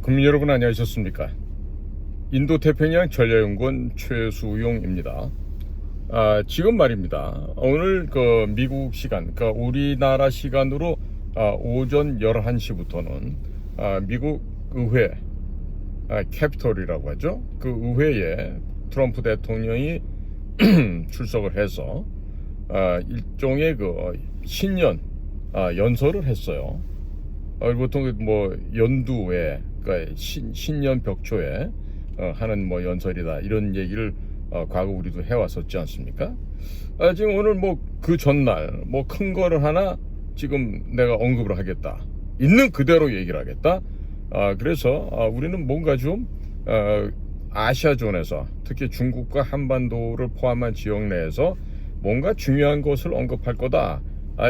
국민 여러분 안녕하셨습니까? 인도태평양 전략연구원 최수용입니다. 지금 말입니다. 오늘 미국 시간, 우리나라 시간으로 오전 11시부터는 미국 의회, 캡itol이라고 하죠. 그 의회에 트럼프 대통령이 출석을 해서 일종의 신년 연설을 했어요. 보통 연두에 신년 벽초에 하는 연설이다 이런 얘기를 과거 우리도 해왔었지 않습니까? 지금 오늘 그 전날 큰 거를 하나 지금 내가 언급을 하겠다, 있는 그대로 얘기를 하겠다. 그래서 우리는 뭔가 좀 아시아존에서 특히 중국과 한반도를 포함한 지역 내에서 뭔가 중요한 것을 언급할 거다,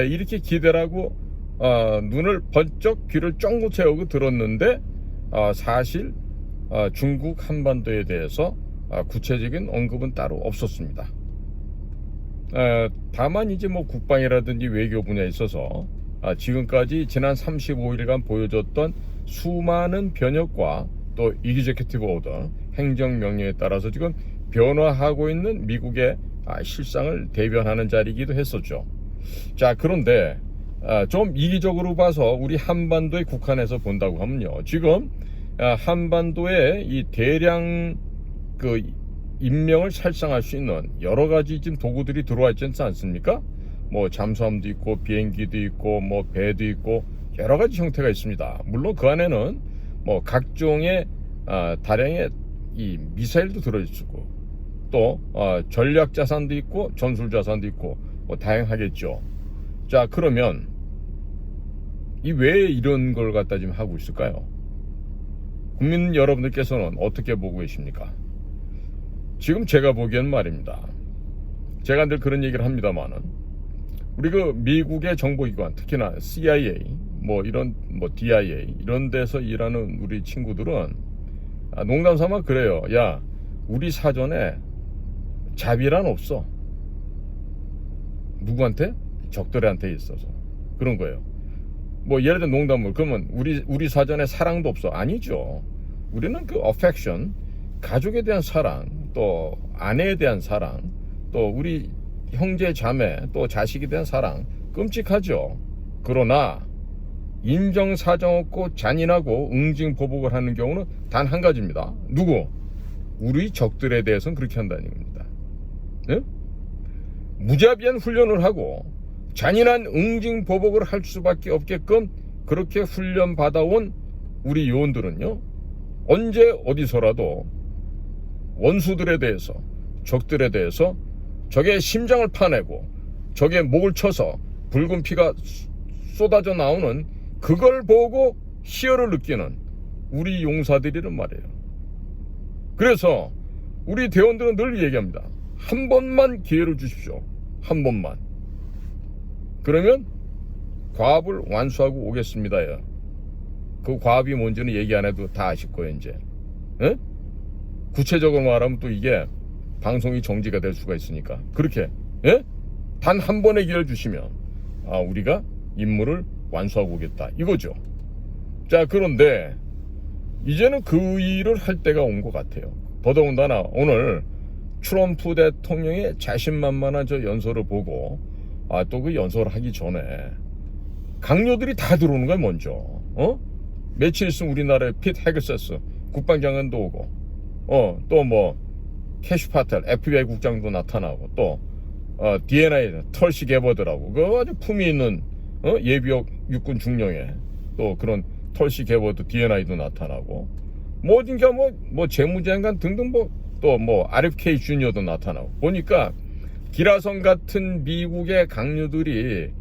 이렇게 기대를 하고 눈을 번쩍 귀를 쫑긋 세우고 들었는데 사실 중국 한반도에 대해서 구체적인 언급은 따로 없었습니다. 다만 이제 국방이라든지 외교 분야에 있어서 지금까지 지난 35일간 보여줬던 수많은 변혁과 또 이기제큐티브 오더 행정명령에 따라서 지금 변화하고 있는 미국의 실상을 대변하는 자리이기도 했었죠. 자, 그런데 좀 이기적으로 봐서 우리 한반도에 국한해서 본다고 하면요, 지금 한반도에 이 대량 인명을 살상할 수 있는 여러 가지 지금 도구들이 들어와 있지 않습니까? 잠수함도 있고 비행기도 있고 배도 있고 여러 가지 형태가 있습니다. 물론 그 안에는 각종의 다량의 이 미사일도 들어있고 또 전략 자산도 있고 전술 자산도 있고 다양하겠죠. 자, 그러면 왜 이런 걸 갖다 지금 하고 있을까요? 국민 여러분들께서는 어떻게 보고 계십니까? 지금 제가 보기엔 말입니다. 제가 늘 그런 얘기를 합니다만은 우리 미국의 정보기관, 특히나 CIA, 이런 DIA 이런 데서 일하는 우리 친구들은 농담 삼아 그래요. 야, 우리 사전에 자비란 없어. 누구한테? 적들한테 있어서 그런 거예요. 예를 들어 농담을, 그러면 우리 사전에 사랑도 없어? 아니죠. 우리는 affection, 가족에 대한 사랑, 또 아내에 대한 사랑, 또 우리 형제 자매, 또 자식에 대한 사랑 끔찍하죠. 그러나 인정사정 없고 잔인하고 응징보복을 하는 경우는 단 한 가지입니다. 누구? 우리 적들에 대해서는 그렇게 한다는 얘기입니다. 네? 무자비한 훈련을 하고 잔인한 응징보복을 할 수밖에 없게끔 그렇게 훈련 받아온 우리 요원들은요, 언제 어디서라도 원수들에 대해서, 적들에 대해서 적의 심장을 파내고 적의 목을 쳐서 붉은 피가 쏟아져 나오는 그걸 보고 희열을 느끼는 우리 용사들이란 말이에요. 그래서 우리 대원들은 늘 얘기합니다. 한 번만 기회를 주십시오. 한 번만. 그러면 과업을 완수하고 오겠습니다요. 그 과업이 뭔지는 얘기 안 해도 다 아실 거예요, 이제. 에? 구체적으로 말하면 또 이게 방송이 정지가 될 수가 있으니까. 그렇게, 단 한 번의 기회를 주시면, 우리가 임무를 완수하고 오겠다, 이거죠. 자, 그런데, 이제는 그 일을 할 때가 온 것 같아요. 더더군다나, 오늘, 트럼프 대통령의 자신만만한 저 연설을 보고, 또 그 연설을 하기 전에, 강요들이 다 들어오는 거야, 먼저. 며칠 있으면 우리나라의 핏 헤그세스 국방장관도 오고, 또 캐시 파텔 FBI 국장도 나타나고, 또 DNI 털시 게버드라고 그 아주 품위 있는 예비역 육군 중령에 또 그런 털시 게버드 DNI도 나타나고, 어딘가 재무장관 등등 또 RFK 주니어도 나타나고, 보니까 기라성 같은 미국의 강요들이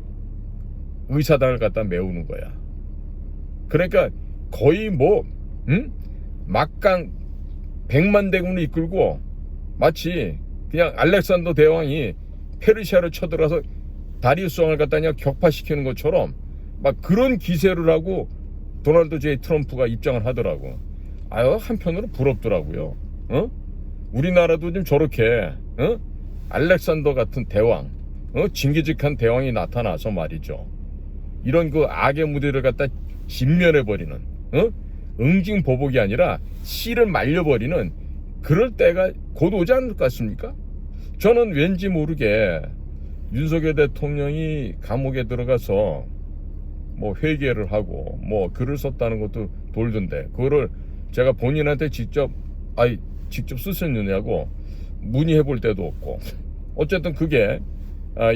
의사당을 갖다 메우는 거야. 그러니까 거의 막강 100만 대군을 이끌고 마치 그냥 알렉산더 대왕이 페르시아를 쳐들어서 다리우스 왕을 갖다 그냥 격파시키는 것처럼 그런 기세를 하고 도널드 J 트럼프가 입장을 하더라고. 한편으로 부럽더라고요. 우리나라도 좀 저렇게 알렉산더 같은 대왕, 징기직한 대왕이 나타나서 말이죠, 이런 악의 무대를 갖다 진멸해버리는, 응징보복이 아니라 씨를 말려버리는 그럴 때가 곧 오지 않을 것 같습니까? 저는 왠지 모르게 윤석열 대통령이 감옥에 들어가서 뭐 회개를 하고 뭐 글을 썼다는 것도 돌던데, 그거를 제가 본인한테 직접 쓰셨느냐고 문의해 볼 때도 없고, 어쨌든 그게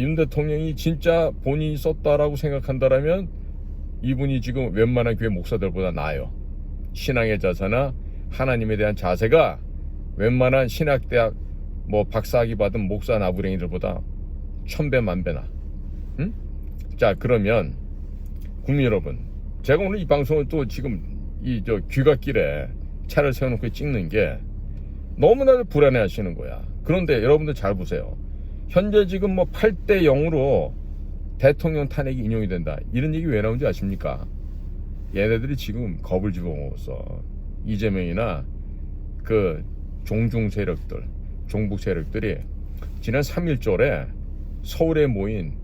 윤 대통령이 진짜 본인이 썼다라고 생각한다라면 이분이 지금 웬만한 교회 목사들보다 나아요. 신앙의 자세나 하나님에 대한 자세가 웬만한 신학대학 뭐 박사학위 받은 목사 나부랭이들보다 1000배 만배나. 응? 자, 그러면 국민 여러분, 제가 오늘 이 방송을 또 지금 이 귀갓길에 차를 세워놓고 찍는 게 너무나도 불안해 하시는 거야. 그런데 여러분들 잘 보세요. 현재 지금 뭐 8대 0으로 대통령 탄핵이 인용이 된다, 이런 얘기 왜 나온지 아십니까? 얘네들이 지금 겁을 집어먹었어. 이재명이나 그 종중 세력들, 종북 세력들이 지난 3.1절에 서울에 모인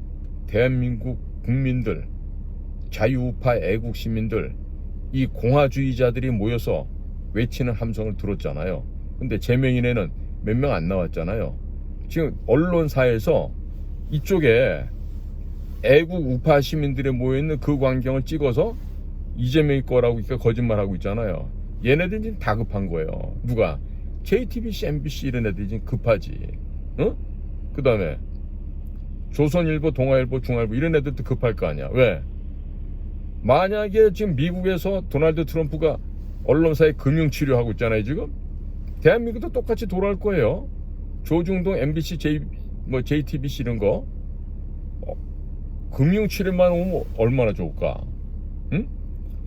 대한민국 국민들, 자유우파 애국 시민들, 이 공화주의자들이 모여서 외치는 함성을 들었잖아요. 근데 제명인에는 몇 명 안 나왔잖아요. 지금 언론사에서 이쪽에 애국 우파 시민들이 모여있는 그 광경을 찍어서 이재명이 거라고 거짓말하고 있잖아요. 얘네들이 지금 다급한 거예요. 누가? JTBC, MBC 이런 애들이 지금 급하지. 응? 그 다음에 조선일보, 동아일보, 중앙일보 이런 애들도 급할 거 아니야. 왜? 만약에 지금 미국에서 도널드 트럼프가 언론사에 금융치료하고 있잖아요. 지금 대한민국도 똑같이 돌아올 거예요. 조중동, MBC, JTBC 이런 거 금융치료만 오면 얼마나 좋을까? 응?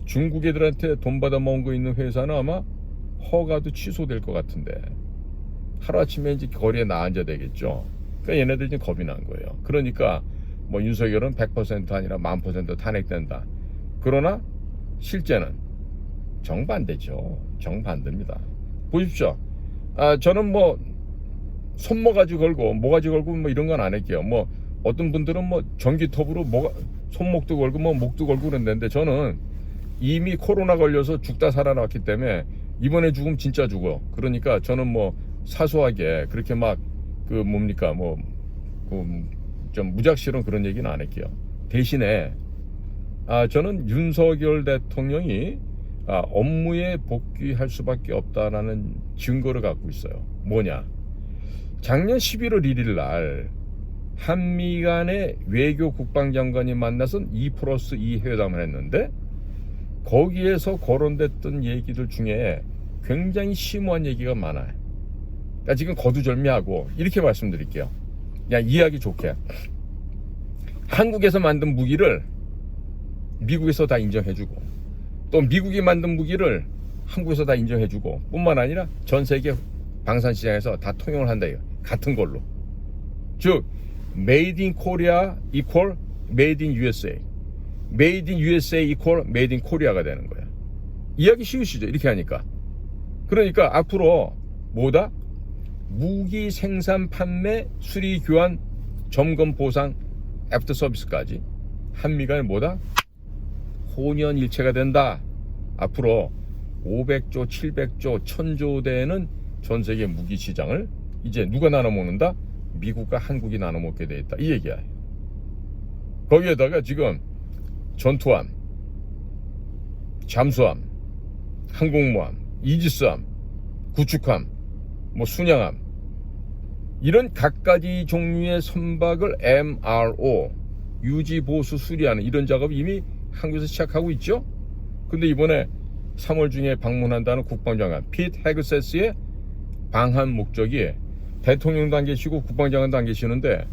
중국 애들한테 돈 받아 먹은 거 있는 회사는 아마 허가도 취소될 것 같은데 하루아침에 이제 거리에 나앉아야 되겠죠. 그러니까 얘네들 지금 겁이 난 거예요. 그러니까 뭐 윤석열은 100% 아니라 1000% 탄핵된다. 그러나 실제는 정반대죠. 정반대입니다. 보십시오. 저는 뭐 손모가지 걸고 모가지 걸고 뭐 이런 건 안 할게요. 뭐 어떤 분들은 뭐 전기톱으로 손목도 걸고 뭐 목도 걸고 그런다는데, 저는 이미 코로나 걸려서 죽다 살아났기 때문에 이번에 죽으면 진짜 죽어. 그러니까 저는 뭐 사소하게 그렇게 막 좀 무작실은 그런 얘기는 안 할게요. 대신에 저는 윤석열 대통령이 업무에 복귀할 수밖에 없다라는 증거를 갖고 있어요. 뭐냐? 작년 11월 1일 날 한미 간의 외교 국방장관이 만나서 2+2 회담을 했는데, 거기에서 거론됐던 얘기들 중에 굉장히 심오한 얘기가 많아요. 그러니까 지금 거두절미하고 이렇게 말씀드릴게요. 그냥 이해하기 좋게. 한국에서 만든 무기를 미국에서 다 인정해주고, 또 미국이 만든 무기를 한국에서 다 인정해주고, 뿐만 아니라 전 세계 방산시장에서 다 통용을 한다. 같은 걸로. 즉 Made in Korea equal Made in USA, Made in USA equal Made in Korea가 되는 거야. 이해하기 쉬우시죠? 이렇게 하니까. 그러니까 앞으로 뭐다? 무기 생산, 판매, 수리, 교환, 점검, 보상, 애프터 서비스까지 한미 간에 뭐다? 혼연일체가 된다. 앞으로 500조, 700조, 1000조 되는 전 세계 무기 시장을 이제 누가 나눠 먹는다? 미국과 한국이 나눠 먹게 돼 있다, 이 얘기야. 거기에다가 지금 전투함, 잠수함, 항공모함, 이지스함, 구축함, 뭐 순양함, 이런 각가지 종류의 선박을 MRO, 유지 보수 수리하는 이런 작업이 이미 한국에서 시작하고 있죠. 근데 이번에 3월 중에 방문한다는 국방장관 피트 헤그세스의 방한 목적이 대통령도 안 계시고 국방장관도 안 계시는데,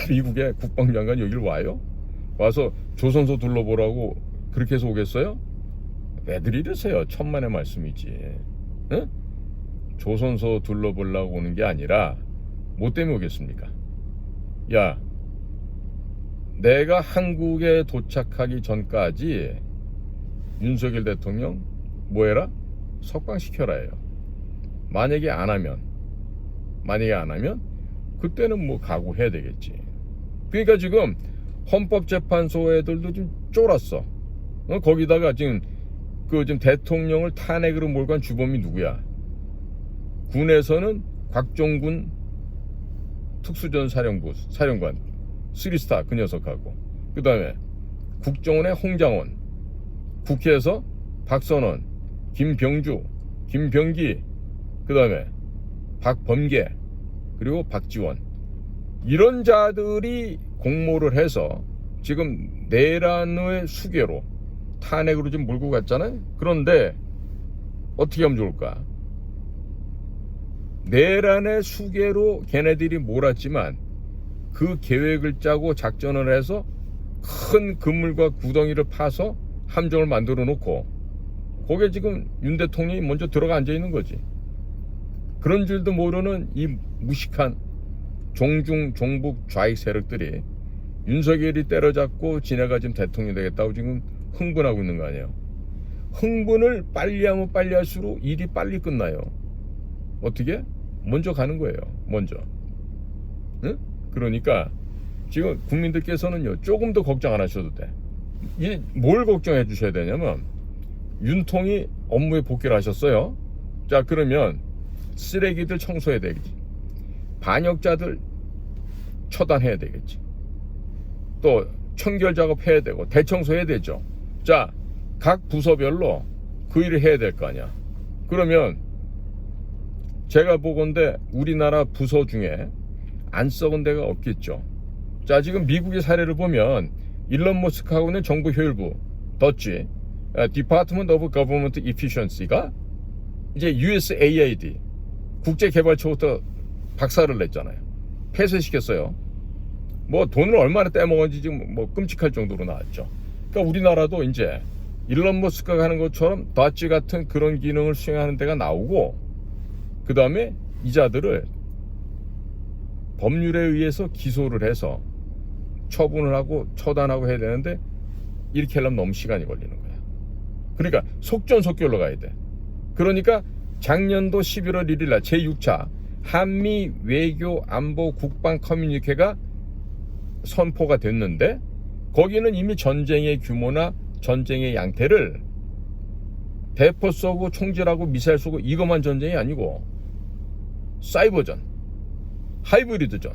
미국의 국방장관이 여기를 와요? 와서 조선소 둘러보라고 그렇게 해서 오겠어요? 왜들 이러세요? 천만의 말씀이지. 응? 조선소 둘러보려고 오는 게 아니라 뭐 때문에 오겠습니까? 야, 내가 한국에 도착하기 전까지 윤석열 대통령 뭐해라? 석방시켜라 해요. 만약에 안 하면 그때는 뭐 각오해야 되겠지. 그러니까 지금 헌법재판소 애들도 좀 쫄았어. 거기다가 지금 그 지금 대통령을 탄핵으로 몰고 간 주범이 누구야? 군에서는 곽종군 특수전 사령관 3스타 그 녀석하고, 그 다음에 국정원의 홍장원, 국회에서 박선원, 김병주, 김병기, 그 다음에 박범계, 그리고 박지원, 이런 자들이 공모를 해서 지금 내란의 수괴로 탄핵으로 좀 몰고 갔잖아요. 그런데 어떻게 하면 좋을까? 내란의 수괴로 걔네들이 몰았지만 그 계획을 짜고 작전을 해서 큰 그물과 구덩이를 파서 함정을 만들어 놓고 거기에 지금 윤 대통령이 먼저 들어가 앉아 있는 거지. 그런 줄도 모르는 이 무식한 종중 종북 좌익 세력들이 윤석열이 때려잡고 지네가 지금 대통령이 되겠다고 지금 흥분하고 있는 거 아니에요. 흥분을 빨리 하면 빨리 할수록 일이 빨리 끝나요. 어떻게? 먼저 가는 거예요. 먼저. 응? 그러니까 지금 국민들께서는요, 조금 더 걱정 안 하셔도 돼. 뭘 걱정해 주셔야 되냐면, 윤통이 업무에 복귀를 하셨어요. 자, 그러면 쓰레기들 청소해야 되겠지. 반역자들 처단해야 되겠지. 또 청결 작업해야 되고 대청소해야 되죠. 자, 각 부서별로 그 일을 해야 될 거 아니야. 그러면 제가 보건대 우리나라 부서 중에 안 썩은 데가 없겠죠. 자, 지금 미국의 사례를 보면 일론 머스크하고는 정부 효율부 덧지 Department of Government Efficiency가 이제 USAID 국제개발처부터 박살을 냈잖아요. 폐쇄시켰어요. 뭐 돈을 얼마나 떼먹었는지 지금 뭐 끔찍할 정도로 나왔죠. 그러니까 우리나라도 이제 일론 머스크가 하는 것처럼 덧지 같은 그런 기능을 수행하는 데가 나오고, 그 다음에 이자들을 법률에 의해서 기소를 해서 처분을 하고 처단하고 해야 되는데, 이렇게 하려면 너무 시간이 걸리는 거야. 그러니까 속전속결로 가야 돼. 그러니까 작년도 11월 1일 날 제6차 한미 외교 안보 국방 커뮤니케가 선포가 됐는데, 거기는 이미 전쟁의 규모나 전쟁의 양태를 대포 쏘고 총질하고 미사일 쏘고 이것만 전쟁이 아니고 사이버전, 하이브리드전,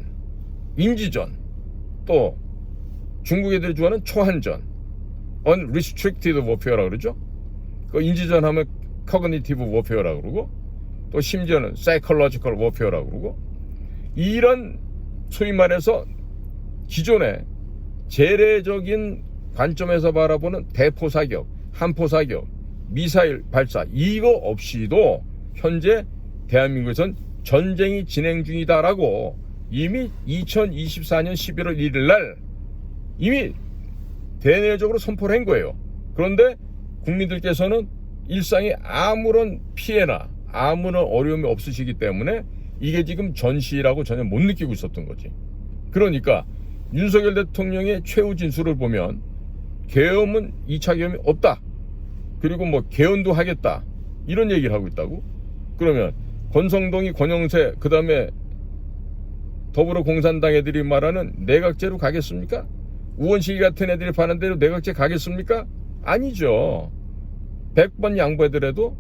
인지전, 또 중국 애들이 좋아하는 초한전, unrestricted warfare라고 그러죠. 그 인지전 하면 cognitive warfare라고 그러고, 또 심지어는 psychological warfare라고 그러고, 이런 소위 말해서 기존의 재래적인 관점에서 바라보는 대포 사격, 함포 사격, 미사일 발사, 이거 없이도 현재 대한민국에선 전쟁이 진행 중이다라고 이미 2024년 11월 1일 날 이미 대내적으로 선포를 한 거예요. 그런데 국민들께서는 일상에 아무런 피해나 아무런 어려움이 없으시기 때문에 이게 지금 전시라고 전혀 못 느끼고 있었던 거지. 그러니까 윤석열 대통령의 최후 진술을 보면 계엄은 2차 계엄이 없다. 그리고 뭐 개헌도 하겠다. 이런 얘기를 하고 있다고? 그러면 권성동이 권영세, 그 다음에 더불어공산당 애들이 말하는 내각제로 가겠습니까? 우원식이 같은 애들이 파는 대로 내각제 가겠습니까? 아니죠. 100번 양보해더라도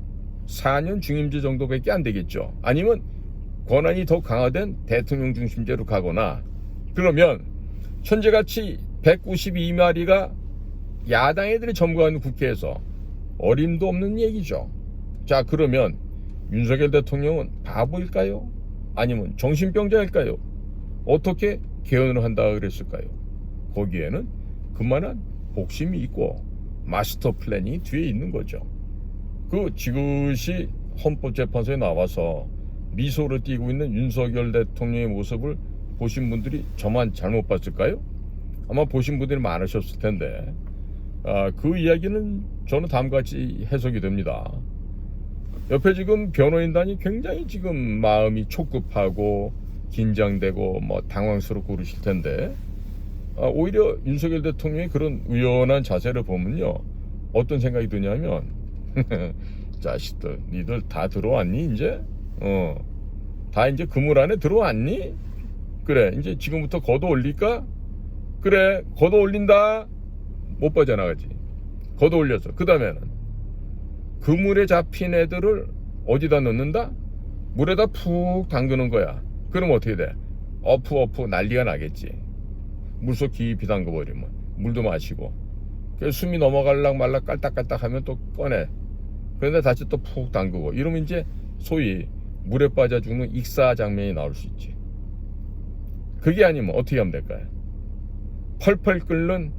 4년 중임제 정도밖에 안 되겠죠. 아니면 권한이 더 강화된 대통령 중심제로 가거나, 그러면 현재같이 192마리가 야당 애들이 점거하는 국회에서 어림도 없는 얘기죠. 자, 그러면 윤석열 대통령은 바보일까요? 아니면 정신병자일까요? 어떻게 개헌을 한다 그랬을까요? 거기에는 그만한 복심이 있고 마스터 플랜이 뒤에 있는 거죠. 그 지그시 헌법재판소에 나와서 미소를 띠고 있는 윤석열 대통령의 모습을 보신 분들이 저만 잘못 봤을까요? 아마 보신 분들이 많으셨을 텐데, 그 이야기는 저는 다음과 같이 해석이 됩니다. 옆에 지금 변호인단이 굉장히 지금 마음이 촉급하고 긴장되고 뭐 당황스럽고 그러실 텐데, 오히려 윤석열 대통령의 그런 의연한 자세를 보면요, 어떤 생각이 드냐면 자식들 니들 다 들어왔니 이제? 다 이제 그물 안에 들어왔니? 그래, 이제 지금부터 걷어 올릴까? 그래, 걷어 올린다. 못 빠져나가지. 걷어 올렸어. 그 다음에는 그물에 잡힌 애들을 어디다 넣는다? 물에다 푹 담그는 거야. 그럼 어떻게 돼? 어프 난리가 나겠지. 물속 깊이 담궈버리면 물도 마시고, 그래서 숨이 넘어갈락 말락 깔딱깔딱 하면 또 꺼내. 그런데 다시 또 푹 담그고, 이러면 이제 소위 물에 빠져 죽는 익사 장면이 나올 수 있지. 그게 아니면 어떻게 하면 될까요? 펄펄 끓는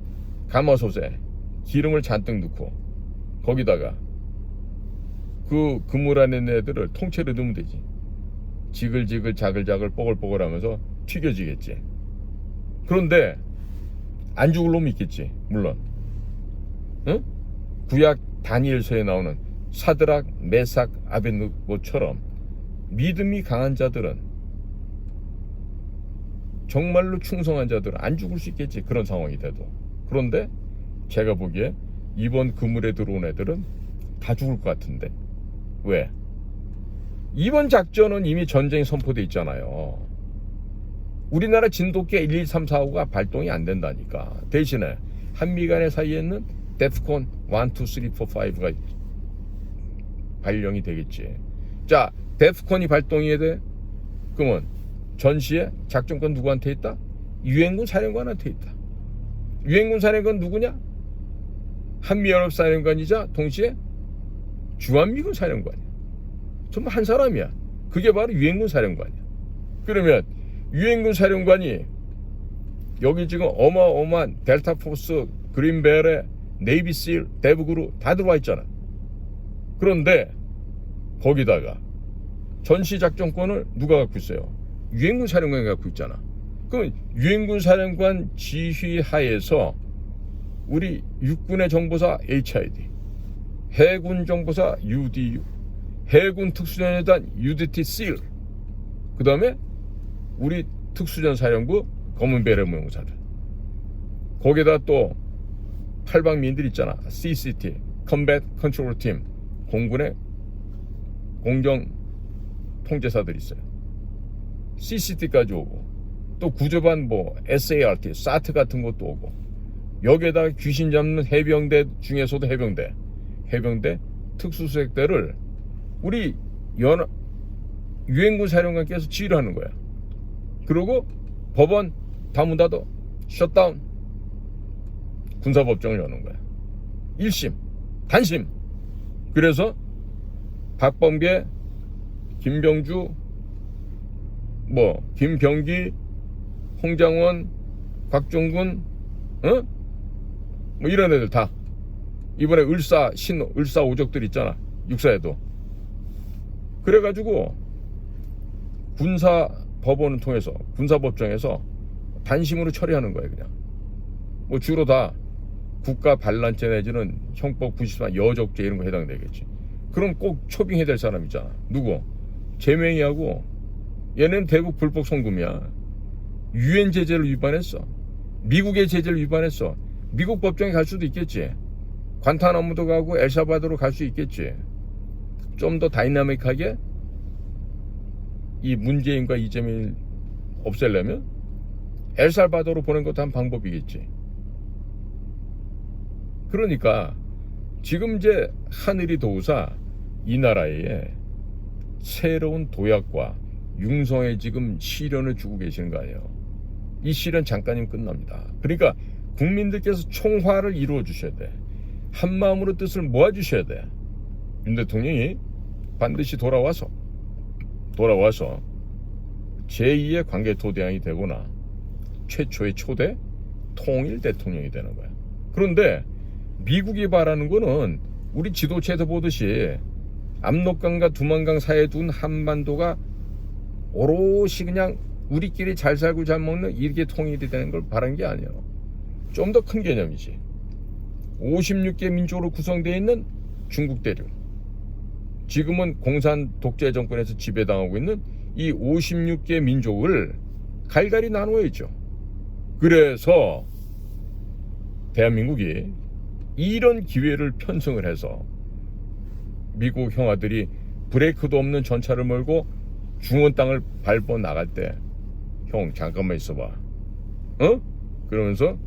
가마솥에 기름을 잔뜩 넣고 거기다가 그 그물 안에 있는 애들을 통째로 넣으면 되지. 지글지글 자글자글 뽀글뽀글 하면서 튀겨지겠지. 그런데 안 죽을 놈이 있겠지, 물론. 응? 구약 다니엘서에 나오는 사드락, 메삭, 아벳느고처럼 믿음이 강한 자들은, 정말로 충성한 자들은 안 죽을 수 있겠지, 그런 상황이 돼도. 그런데 제가 보기에 이번 그물에 들어온 애들은 다 죽을 것 같은데. 왜? 이번 작전은 이미 전쟁이 선포돼 있잖아요. 우리나라 진돗개 1, 2, 3, 4, 5가 발동이 안 된다니까. 대신에 한미 간의 사이에는 데프콘 1, 2, 3, 4, 5가 발령이 되겠지. 자, 데프콘이 발동이 돼? 그러면 전시에 작전권 누구한테 있다? 유엔군 사령관한테 있다. 유엔군 사령관 누구냐? 한미연합 사령관이자 동시에 주한미군 사령관이야. 정말 한 사람이야. 그게 바로 유엔군 사령관이야. 그러면 유엔군 사령관이 여기 지금 어마어마한 델타포스, 그린벨에 네이비실, 대북으로 다 들어와 있잖아. 그런데 거기다가 전시작전권을 누가 갖고 있어요? 유엔군 사령관이 갖고 있잖아. 그럼 유엔군 사령관 지휘하에서 우리 육군의 정보사 HID, 해군 정보사 UDU, 해군 특수전여단 UDT SEAL, 그 다음에 우리 특수전 사령부 검은 베레 무용사들, 거기다 또 팔방민들 있잖아. CCT, Combat Control Team, 공군의 공정 통제사들 있어요. CCT까지 오고, 또 구조반 뭐 SART, SAT 같은 것도 오고, 여기에다가 귀신 잡는 해병대 중에서도 해병대 특수수색대를 우리 유엔군 사령관께서 지휘를 하는 거야. 그리고 법원 다 문 닫아, 셧다운, 군사법정을 여는 거야. 1심, 단심. 그래서 박범계, 김병주, 김병기, 홍장원, 곽종군, 뭐 이런 애들 다 이번에 을사 오적들 있잖아, 육사에도. 그래가지고 군사법원을 통해서, 군사법정에서 단심으로 처리하는 거예요. 그냥 뭐 주로 다 국가 반란죄 내지는 형법 94 여적죄 이런 거 해당되겠지. 그럼 꼭 초빙해야 될 사람 있잖아. 누구? 제명이하고. 얘는 대북 불법 송금이야. 유엔 제재를 위반했어. 미국의 제재를 위반했어. 미국 법정에 갈 수도 있겠지. 관타나무도 가고 엘살바도르 갈 수 있겠지. 좀 더 다이나믹하게 이 문재인과 이재명을 없애려면 엘살바도르 보낸 것도 한 방법이겠지. 그러니까 지금 이제 하늘이 도우사 이 나라에 새로운 도약과 융성의 지금 시련을 주고 계시는 거 아니에요. 이 시련 잠깐이면 끝납니다. 그러니까 국민들께서 총화를 이루어 주셔야 돼. 한 마음으로 뜻을 모아 주셔야 돼. 윤 대통령이 반드시 돌아와서 제2의 관계토대왕이 되거나 최초의 초대 통일 대통령이 되는 거야. 그런데 미국이 바라는 거는 우리 지도체에서 보듯이 압록강과 두만강 사이에 둔 한반도가 오롯이 그냥 우리끼리 잘 살고 잘 먹는 이렇게 통일이 되는 걸 바라는 게 아니에요. 좀 더 큰 개념이지. 56개 민족으로 구성되어 있는 중국 대륙, 지금은 공산 독재 정권에서 지배당하고 있는 이 56개 민족을 갈갈이 나누어야죠. 그래서 대한민국이 이런 기회를 편성을 해서 미국 형아들이 브레이크도 없는 전차를 몰고 중원 땅을 밟아 나갈 때, 형 잠깐만 있어봐, 그러면서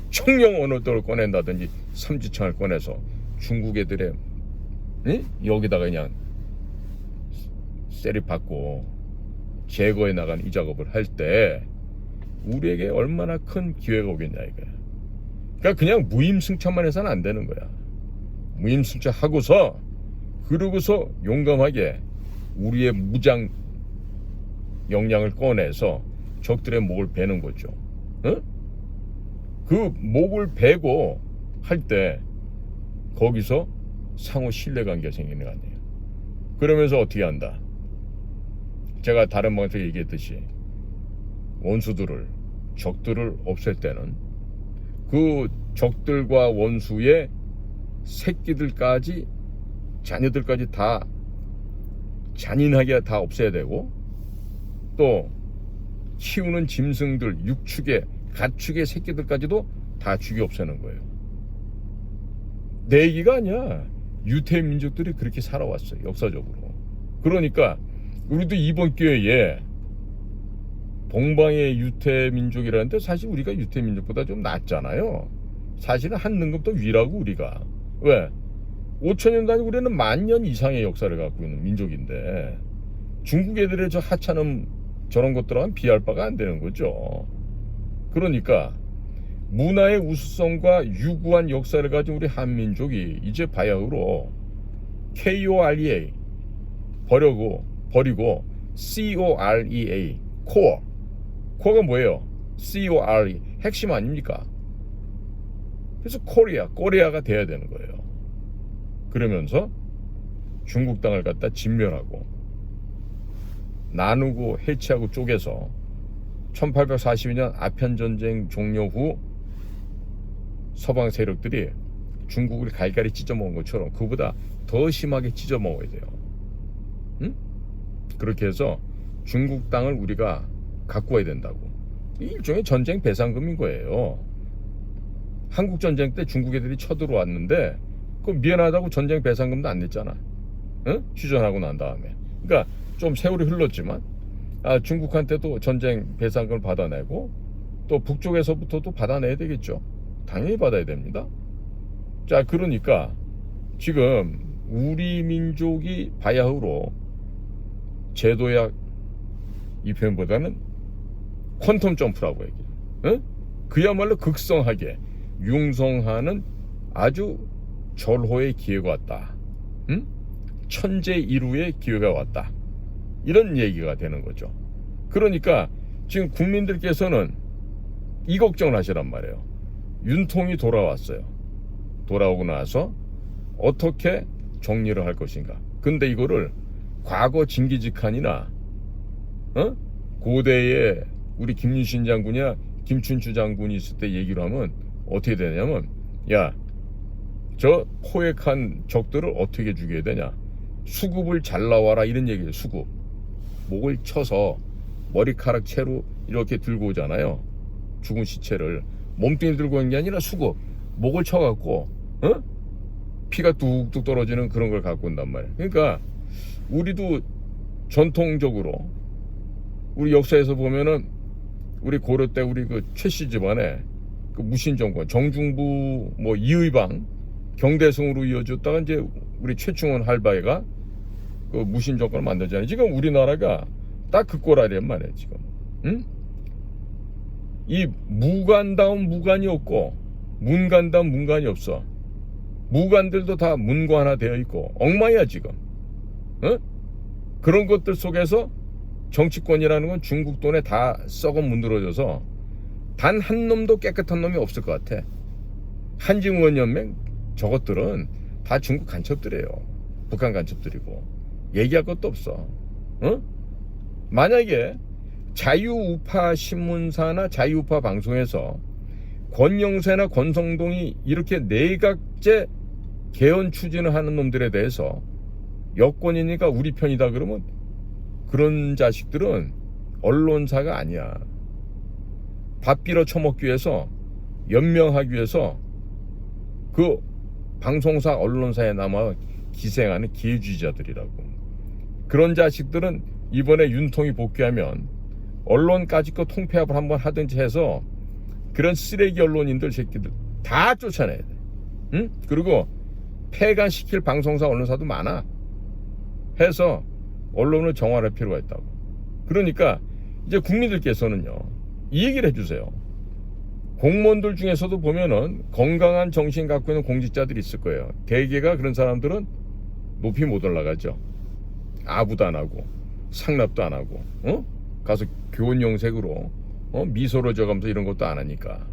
청령 언어도를 꺼낸다든지 삼지창을 꺼내서 중국 애들의 응? 여기다가 그냥 세리 받고 제거해 나간 이 작업을 할 때 우리에게 얼마나 큰 기회가 오겠냐 이거야. 그러니까 그냥 무임승차만 해서는 안 되는 거야. 무임승차하고서 그러고서 용감하게 우리의 무장 역량을 꺼내서 적들의 목을 베는 거죠. 응? 그 목을 베고 할 때 거기서 상호 신뢰관계가 생기는 거 아니에요. 그러면서 어떻게 한다? 제가 다른 방에서 얘기했듯이 원수들을, 적들을 없앨 때는 그 적들과 원수의 새끼들까지, 자녀들까지 다 잔인하게 다 없애야 되고, 또 키우는 짐승들, 육축의, 가축의 새끼들까지도 다 죽여 없애는 거예요. 내 얘기가 아니야. 유태민족들이 그렇게 살아왔어요, 역사적으로. 그러니까 우리도 이번 기회에 동방의 유태민족이라는데 사실 우리가 유태민족보다 좀 낫잖아요. 사실은 한 등급 더 위라고 우리가. 왜? 5천년 단위 우리는 10,000년 이상의 역사를 갖고 있는 민족인데 중국 애들의 저 하찮은 저런 것들하고는 비할 바가 안 되는 거죠. 그러니까 문화의 우수성과 유구한 역사를 가진 우리 한민족이 이제 바야흐로 KOREA 버리고 COREA 코어가 뭐예요? CORE 핵심 아닙니까? 그래서 코리아가 돼야 되는 거예요. 그러면서 중국 땅을 갖다 진멸하고 나누고 해체하고 쪼개서 1842년 아편전쟁 종료 후 서방 세력들이 중국을 갈갈이 찢어먹은 것처럼 그보다 더 심하게 찢어먹어야 돼요. 응? 그렇게 해서 중국 땅을 우리가 갖고 와야 된다고. 일종의 전쟁 배상금인 거예요. 한국전쟁 때 중국 애들이 쳐들어왔는데 그 미안하다고 전쟁 배상금도 안 냈잖아. 응? 휴전하고 난 다음에. 그러니까 좀 세월이 흘렀지만 중국한테도 전쟁 배상금을 받아내고 또 북쪽에서부터도 받아내야 되겠죠. 당연히 받아야 됩니다. 자, 그러니까 지금 우리 민족이 바야흐로 제도약 이 표현보다는 퀀텀 점프라고 얘기해요. 응? 그야말로 극성하게 융성하는 아주 절호의 기회가 왔다. 응? 천재 이루의 기회가 왔다. 이런 얘기가 되는 거죠. 그러니까 지금 국민들께서는 이 걱정을 하시란 말이에요. 윤통이 돌아왔어요. 돌아오고 나서 어떻게 정리를 할 것인가. 근데 이거를 과거 징기즈칸이나 고대에 우리 김유신 장군이나 김춘추 장군이 있을 때 얘기를 하면 어떻게 되냐면, 야, 저 포획한 적들을 어떻게 죽여야 되냐, 수급을 잘라와라, 이런 얘기예요. 수급. 목을 쳐서 머리카락 채로 이렇게 들고 오잖아요. 죽은 시체를 몸뚱이 들고 오는 게 아니라 수급, 목을 쳐갖고 피가 뚝뚝 떨어지는 그런 걸 갖고 온단 말이에요. 그러니까 우리도 전통적으로 우리 역사에서 보면은 우리 고려 때 우리 그 최씨 집안에 그 무신 정권 정중부 뭐 이의방 경대성으로 이어졌다가 이제 우리 최충원 할바이가 그 무신 정권을 만들잖아요. 지금 우리나라가 딱 그 꼴아리란 말이에요. 지금 응? 이 무관다운 무관이 없고 문관다운 문관이 없어. 무관들도 다 문관화 되어 있고 엉망이야 지금. 응? 그런 것들 속에서 정치권이라는 건 중국 돈에 다 썩어 문드러져서 단 한 놈도 깨끗한 놈이 없을 것 같아. 한중의원연맹 저것들은 다 중국 간첩들이에요. 북한 간첩들이고 얘기할 것도 없어. 응? 만약에 자유우파 신문사나 자유우파 방송에서 권영세나 권성동이 이렇게 내각제 개헌 추진을 하는 놈들에 대해서 여권이니까 우리 편이다 그러면 그런 자식들은 언론사가 아니야. 밥 빌어 처먹기 위해서, 연명하기 위해서 그 방송사 언론사에 남아 기생하는 기회주의자들이라고. 그런 자식들은 이번에 윤통이 복귀하면 언론까지 거 통폐합을 한번 하든지 해서 그런 쓰레기 언론인들 새끼들 다 쫓아내야 돼. 응? 그리고 폐간시킬 방송사 언론사도 많아. 해서 언론을 정화할 필요가 있다고. 그러니까 이제 국민들께서는요, 이 얘기를 해주세요. 공무원들 중에서도 보면은 건강한 정신 갖고 있는 공직자들이 있을 거예요. 대개가 그런 사람들은 높이 못 올라가죠. 아부도 안 하고 상납도 안 하고 가서 교원 영색으로 미소를 줘가면서 이런 것도 안 하니까.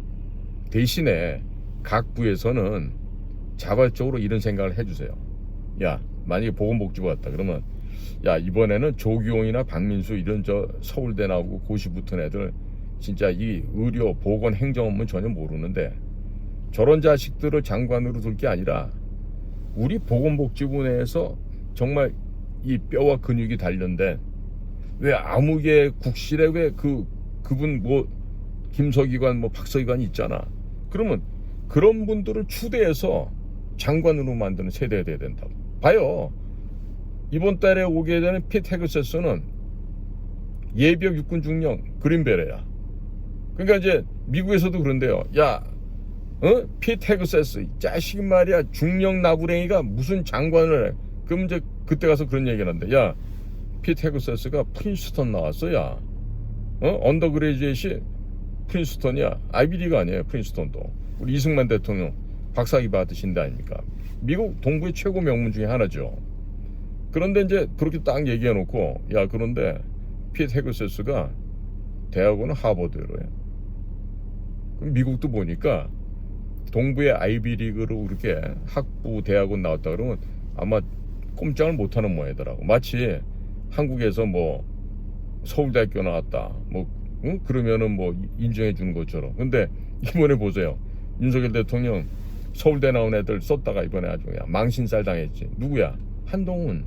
대신에 각 부에서는 자발적으로 이런 생각을 해주세요. 야, 만약에 보건복지부 왔다 그러면 야, 이번에는 조기용이나 박민수 이런 저 서울대 나오고 고시 붙은 애들 진짜 이 의료 보건 행정 업무 전혀 모르는데 저런 자식들을 장관으로 둘 게 아니라 우리 보건복지부 내에서 정말 이 뼈와 근육이 단련된, 왜 아무개 국실에 왜 그분 뭐 김서기관 뭐 박서기관이 있잖아. 그러면 그런 분들을 추대해서 장관으로 만드는 세대가 돼야 된다고. 봐요. 이번 달에 오게 되는 피트 헤그세스는 예비역 육군 중령 그린베레야. 그러니까 이제 미국에서도 그런데요. 야, 피트 헤그세스 이 자식 말이야, 중령 나부랭이가 무슨 장관을 해. 그럼 이제 그때 가서 그런 얘기를 하는데, 야, 피트 헤그세스가 프린스턴 나왔어. 야, 언더그레지에이시 프린스턴이야. 아이비리그 아니에요. 프린스턴도 우리 이승만 대통령 박사학위 받으신 데 아닙니까? 미국 동부의 최고 명문 중에 하나죠. 그런데 이제 그렇게 딱 얘기해 놓고, 야, 그런데 피트 헤그세스가 대학원은 하버드로 해. 그럼 미국도 보니까 동부의 아이비리그로 그렇게 학부 대학원 나왔다 그러면 아마 꼼짝을 못하는 모양이더라고. 마치 한국에서 뭐 서울대학교 나왔다 뭐 그러면은 뭐 인정해 주는 것처럼. 근데 이번에 보세요. 윤석열 대통령 서울대 나온 애들 썼다가 이번에 아주 그냥 망신살 당했지. 누구야? 한동훈,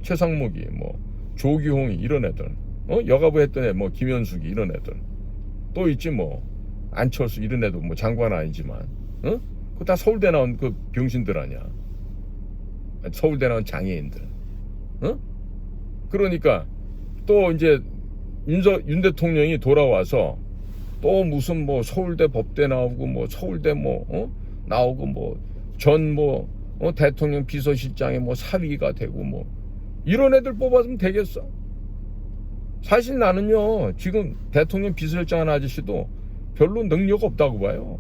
최상목이, 뭐 조기홍이 이런 애들, 여가부 했던 애 뭐 김현숙이 이런 애들 또 있지. 뭐 안철수 이런 애도 뭐 장관 아니지만 그거 다 서울대 나온 그 병신들 아니야. 서울대 나온 장애인들. 그러니까 또 이제 윤 대통령이 돌아와서 또 무슨 뭐 서울대 법대 나오고 뭐 서울대 뭐 나오고 뭐 전 뭐 대통령 비서실장에 뭐 사위가 되고 뭐 이런 애들 뽑았으면 되겠어. 사실 나는요, 지금 대통령 비서실장 하는 아저씨도 별로 능력 없다고 봐요.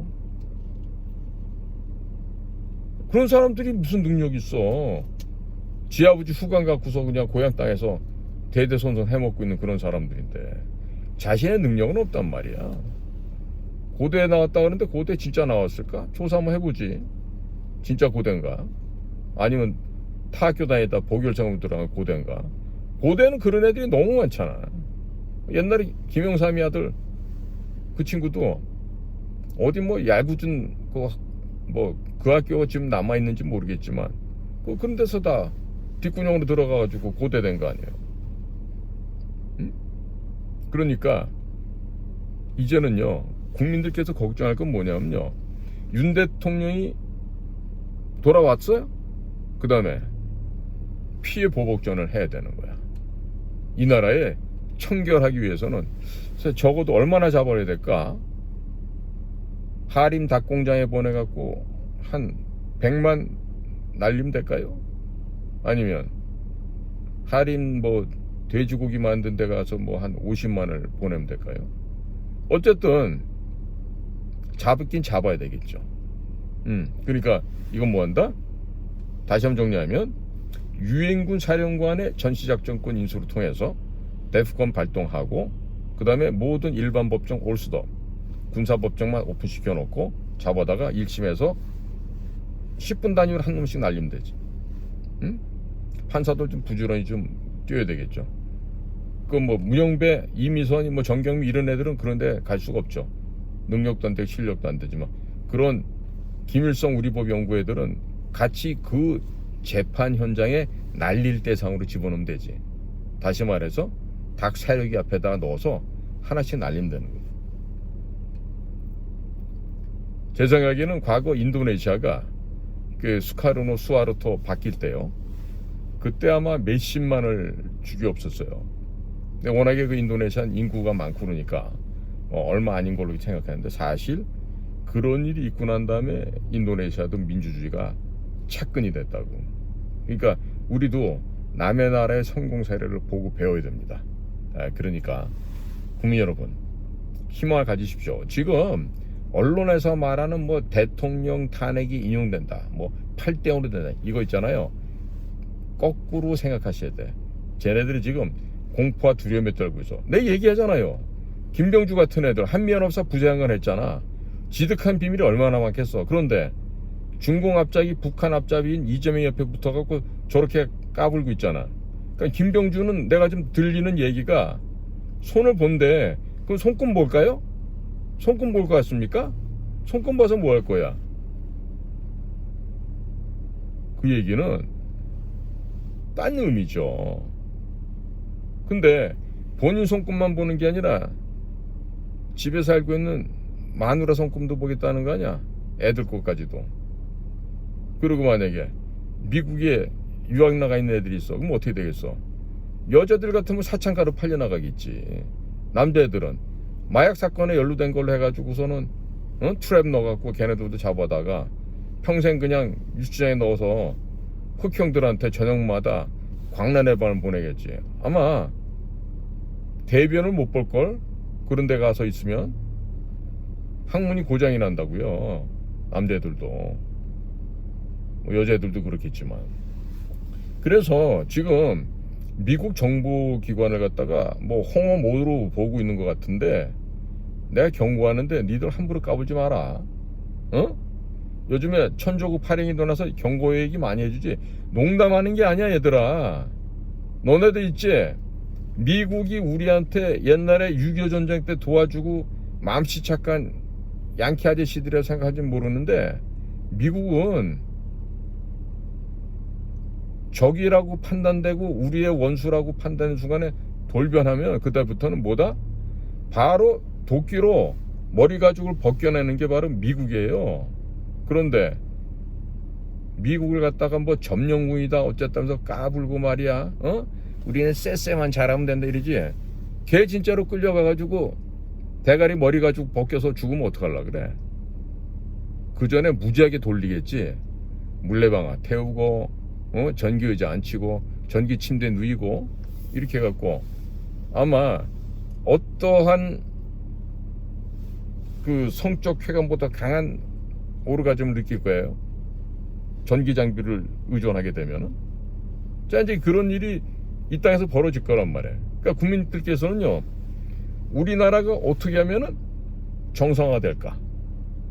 그런 사람들이 무슨 능력 있어. 지 아버지 후관 갖고서 그냥 고향 땅에서 대대손손 해먹고 있는 그런 사람들인데 자신의 능력은 없단 말이야. 고대에 나왔다 그러는데 고대 진짜 나왔을까? 조사 한번 해보지. 진짜 고대인가? 아니면 타 학교 다니다 보결장으로 들어간 고대인가? 고대는 그런 애들이 너무 많잖아. 옛날에 김영삼이 아들 그 친구도 어디 뭐 야구준 그 학교가 지금 남아있는지 모르겠지만 그런 데서 다 뒷구녕으로 들어가가지고 고대된 거 아니에요. 응? 그러니까 이제는요, 국민들께서 걱정할 건 뭐냐면요, 윤 대통령이 돌아왔어요? 그 다음에 피해 보복전을 해야 되는 거야. 이 나라에 청결하기 위해서는 적어도 얼마나 잡아야 될까? 하림 닭공장에 보내갖고 한 100만 날리면 될까요? 아니면 하림 뭐 돼지고기 만든 데 가서 뭐 한 50만을 보내면 될까요? 어쨌든 잡긴 잡아야 되겠죠. 그러니까 이건 뭐 한다? 다시 한번 정리하면 유엔군 사령관의 전시작전권 인수를 통해서 데프콘 발동하고, 그 다음에 모든 일반 법정 올스톱, 군사법정만 오픈시켜 놓고 잡아다가 1심에서 10분 단위로 한 놈씩 날리면 되지. 판사들 좀 부지런히 좀 뛰어야 되겠죠. 그 뭐 문영배, 이미선이 뭐 정경미 이런 애들은 그런데 갈 수가 없죠. 능력도 안 되고 실력도 안 되지만 그런 김일성 우리법 연구 애들은 같이 그 재판 현장에 날릴 대상으로 집어넣으면 되지. 다시 말해서 닭 사려기 앞에다가 넣어서 하나씩 날리면 되는 거예요. 제 생각에는 과거 인도네시아가 그 수카르노 수하르토 바뀔 때요, 그때 아마 몇십만을 죽이 없었어요. 근데 워낙에 그 인도네시아는 인구가 많고 그러니까 얼마 아닌 걸로 생각하는데, 사실 그런 일이 있고 난 다음에 인도네시아도 민주주의가 착근이 됐다고. 그러니까 우리도 남의 나라의 성공 사례를 보고 배워야 됩니다. 그러니까 국민 여러분, 희망을 가지십시오. 지금 언론에서 말하는 뭐 대통령 탄핵이 인용된다, 뭐 8대5로 된다, 이거 있잖아요. 거꾸로 생각하셔야 돼. 쟤네들이 지금 공포와 두려움에 떨고 있어. 내 얘기하잖아요. 김병주 같은 애들 한미연합사 부장관 했잖아. 지득한 비밀이 얼마나 많겠어. 그런데 중공 앞잡이, 북한 앞잡이인 이재명 옆에 붙어갖고 저렇게 까불고 있잖아. 그러니까 김병주는 내가 좀 들리는 얘기가 손을 본대. 그럼 손금 볼까요? 손금 볼 것 같습니까? 손금 봐서 뭐 할 거야? 그 얘기는 딴 의미죠. 근데 본인 손금만 보는 게 아니라 집에 살고 있는 마누라 손금도 보겠다는 거 아니야? 애들 것까지도. 그리고 만약에 미국에 유학 나가 있는 애들이 있어. 그럼 어떻게 되겠어? 여자들 같으면 사창가로 팔려나가겠지. 남자애들은 마약 사건에 연루된 걸로 해가지고서는 트랩 넣어갖고 걔네들도 잡아다가 평생 그냥 유치장에 넣어서 흑형들한테 저녁마다 광란의 밤을 보내겠지. 아마 대변을 못 볼걸? 그런 데 가서 있으면 항문이 고장이 난다고요. 남자애들도. 뭐 여자애들도 그렇겠지만. 그래서 지금 미국 정보기관을 갖다가 뭐 홍어 모드로 보고 있는 것 같은데, 내가 경고하는데 니들 함부로 까불지 마라. 요즘에 천조국 발행이 일어나서 경고 얘기 많이 해주지 농담하는 게 아니야 얘들아. 너네들 있지? 미국이 우리한테 옛날에 6.25 전쟁 때 도와주고 맘씨 착한 양키 아저씨들이라 생각하지 모르는데, 미국은 적이라고 판단되고 우리의 원수라고 판단하는 순간에 돌변하면 그때부터는 뭐다? 바로 도끼로 머리 가죽을 벗겨내는 게 바로 미국이에요. 그런데 미국을 갖다가 뭐 점령군이다 어쨌다면서 까불고 말이야. 우리는 쎄쎄만 잘하면 된다 이러지. 걔 진짜로 끌려가가지고 대가리 머리 가죽 벗겨서 죽으면 어떡할라 그래. 그 전에 무지하게 돌리겠지. 물레방아 태우고 전기 의자 앉히고 전기 침대 누이고 이렇게 해갖고 아마 어떠한 그 성적 쾌감보다 강한 오르가즘을 느낄 거예요. 전기 장비를 의존하게 되면은. 자, 이제 그런 일이 이 땅에서 벌어질 거란 말이에요. 그러니까 국민들께서는요, 우리나라가 어떻게 하면은 정상화될까?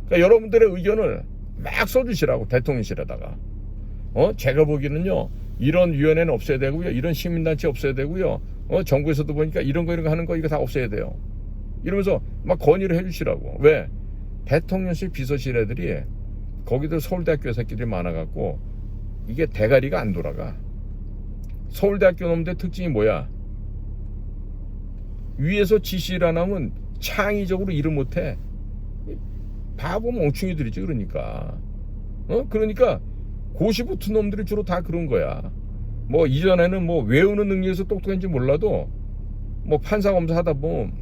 그러니까 여러분들의 의견을 막 써주시라고, 대통령실에다가. 제가 보기에는요, 이런 위원회는 없애야 되고요, 이런 시민단체 없애야 되고요, 정부에서도 보니까 이런 거 하는 거 이거 다 없애야 돼요. 이러면서 막 건의를 해주시라고. 왜? 대통령실 비서실 애들이 거기도 서울대학교 새끼들이 많아갖고 이게 대가리가 안 돌아가. 서울대학교 놈들 특징이 뭐야? 위에서 지시를 안 하면 창의적으로 일을 못해. 바보 멍충이들이지. 그러니까 그러니까 고시 붙은 놈들이 주로 다 그런 거야. 뭐 이전에는 뭐 외우는 능력에서 똑똑한지 몰라도 뭐 판사 검사 하다 보면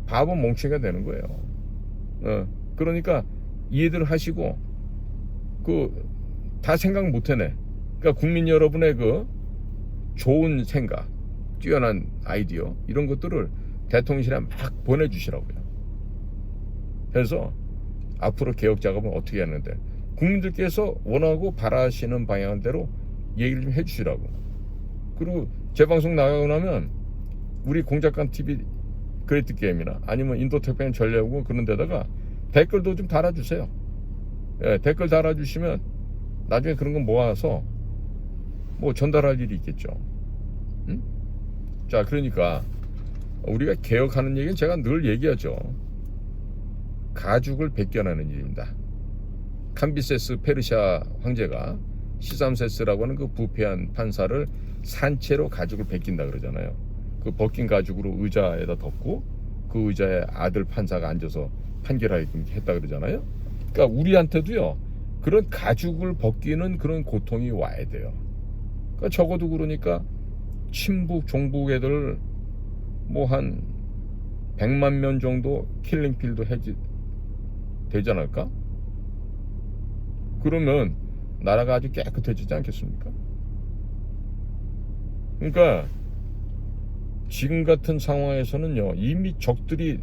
바보 멍충이가 되는 거예요. 그러니까 이해들 하시고 다 생각 못 해내. 그러니까 국민 여러분의 그 좋은 생각, 뛰어난 아이디어 이런 것들을 대통령실에 막 보내주시라고요. 그래서 앞으로 개혁 작업은 어떻게 하는데 국민들께서 원하고 바라시는 방향대로 얘기를 좀 해주시라고. 그리고 제 방송 나가고 나면 우리 공작관 TV 그레이트 게임이나 아니면 인도태평양 전략국 그런 데다가 댓글도 좀 달아주세요. 예, 댓글 달아주시면 나중에 그런 거 모아서 뭐 전달할 일이 있겠죠. 응? 자, 그러니까 우리가 개혁하는 얘기는 제가 늘 얘기하죠. 가죽을 벗겨내는 일입니다. 캄비세스 페르시아 황제가 시삼세스라고 하는 그 부패한 판사를 산채로 가죽을 벗긴다 그러잖아요. 그 벗긴 가죽으로 의자에다 덮고 그 의자에 아들 판사가 앉아서 판결하게끔 했다 그러잖아요. 그러니까 우리한테도요, 그런 가죽을 벗기는 그런 고통이 와야 돼요. 그러니까 적어도 그러니까 친북 종북 애들 뭐 한 100만 명 정도 킬링필드 되지 않을까? 그러면 나라가 아주 깨끗해지지 않겠습니까? 그러니까 지금 같은 상황에서는요, 이미 적들이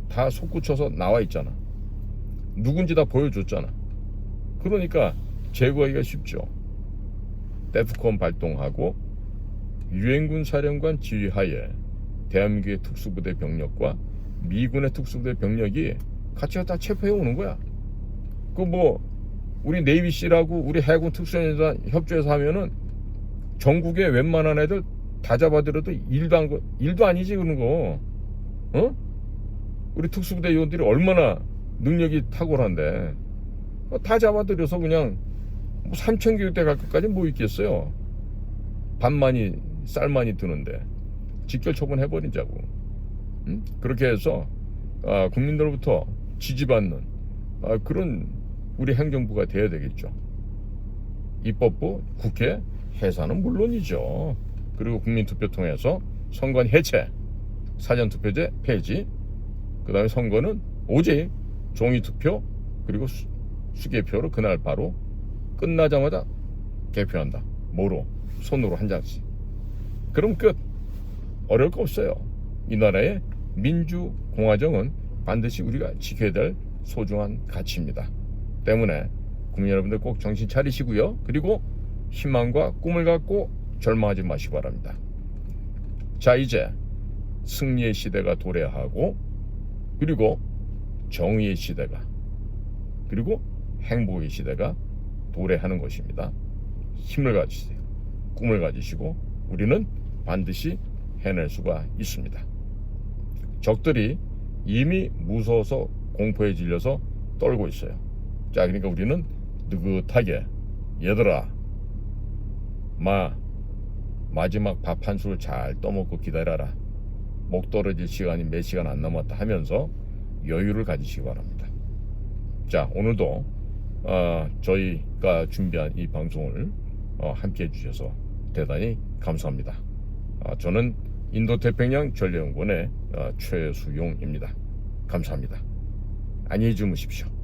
다 솟구쳐서 나와 있잖아. 누군지 다 보여줬잖아. 그러니까 제거하기가 쉽죠. 데프콘 발동하고 유엔군 사령관 지휘하에 대한민국의 특수부대 병력과 미군의 특수부대 병력이 같이 갖다 체포해 오는 거야. 그 뭐 우리 네이비실하고 우리 해군 특수연단 협조해서 하면은 전국의 웬만한 애들 다 잡아들여도 일도 아니지 그런 거. 어? 우리 특수부대 요원들이 얼마나 능력이 탁월한데 다 잡아들여서 그냥 3,000교대 갈 것까지 뭐 있겠어요. 반만이 쌀만이 드는데 직결 처분해버리자고. 응? 그렇게 해서 국민들로부터 지지받는 그런 우리 행정부가 돼야 되겠죠. 입법부, 국회, 해산은 물론이죠. 그리고 국민투표 통해서 선거는 해체, 사전투표제 폐지, 그 다음에 선거는 오직 종이투표 그리고 수개표로 그날 바로 끝나자마자 개표한다. 뭐로? 손으로 한 장씩. 그럼 끝. 어려울 거 없어요. 이 나라의 민주공화정은 반드시 우리가 지켜야 될 소중한 가치입니다. 때문에 국민 여러분들 꼭 정신 차리시고요. 그리고 희망과 꿈을 갖고 절망하지 마시기 바랍니다. 자, 이제 승리의 시대가 도래하고 그리고 정의의 시대가 그리고 행복의 시대가 도래하는 것입니다. 힘을 가지세요. 꿈을 가지시고 우리는 반드시 해낼 수가 있습니다. 적들이 이미 무서워서 공포에 질려서 떨고 있어요. 자, 그러니까 우리는 느긋하게 얘들아 마지막 밥 한 술 잘 떠먹고 기다려라. 목 떨어질 시간이 몇 시간 안 남았다 하면서 여유를 가지시기 바랍니다. 자, 오늘도 저희가 준비한 이 방송을 함께 해주셔서 대단히 감사합니다. 저는 인도태평양 전략연구원의 최수용입니다. 감사합니다. 안녕히 주무십시오.